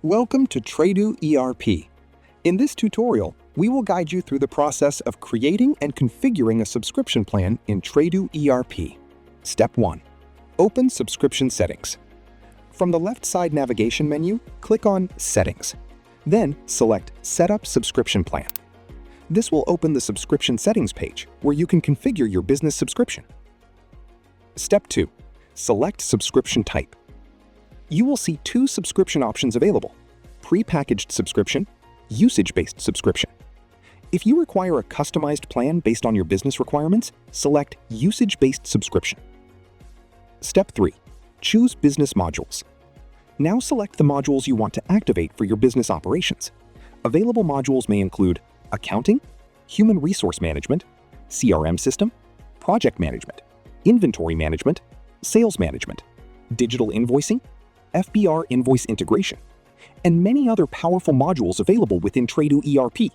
Welcome to Tradoo ERP. In this tutorial, we will guide you through the process of creating and configuring a subscription plan in Tradoo ERP. Step 1. Open Subscription Settings. From the left side navigation menu, click on Settings. Then select Setup Subscription Plan. This will open the Subscription Settings page where you can configure your business subscription. Step 2. Select Subscription Type. You will see two subscription options available: prepackaged subscription, usage-based subscription. If you require a customized plan based on your business requirements, select usage-based subscription. Step 3. Choose business modules. Now select the modules you want to activate for your business operations. Available modules may include accounting, human resource management, CRM system, project management, inventory management, sales management, digital invoicing, FBR Invoice Integration, and many other powerful modules available within Tradoo ERP.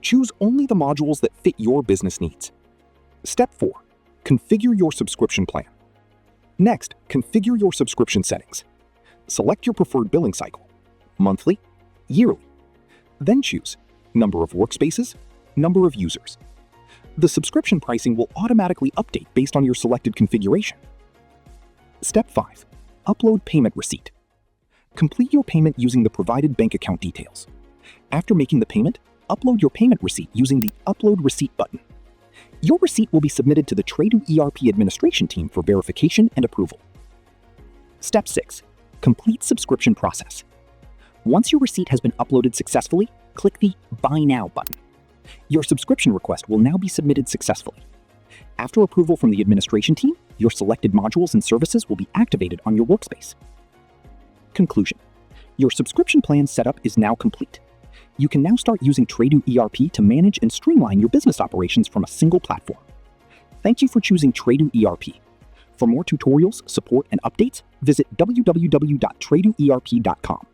Choose only the modules that fit your business needs. Step 4. Configure your subscription plan. Next, configure your subscription settings. Select your preferred billing cycle: monthly, yearly. Then choose number of workspaces, number of users. The subscription pricing will automatically update based on your selected configuration. Step 5. Upload payment receipt. Complete your payment using the provided bank account details. After making the payment, upload your payment receipt using the Upload Receipt button. Your receipt will be submitted to the Tradoo ERP administration team for verification and approval. Step 6. Complete subscription process. Once your receipt has been uploaded successfully, click the Buy Now button. Your subscription request will now be submitted successfully. After approval from the administration team, your selected modules and services will be activated on your workspace. Conclusion: your subscription plan setup is now complete. You can now start using Tradoo ERP to manage and streamline your business operations from a single platform. Thank you for choosing Tradoo ERP. For more tutorials, support, and updates, visit www.TradooERP.com.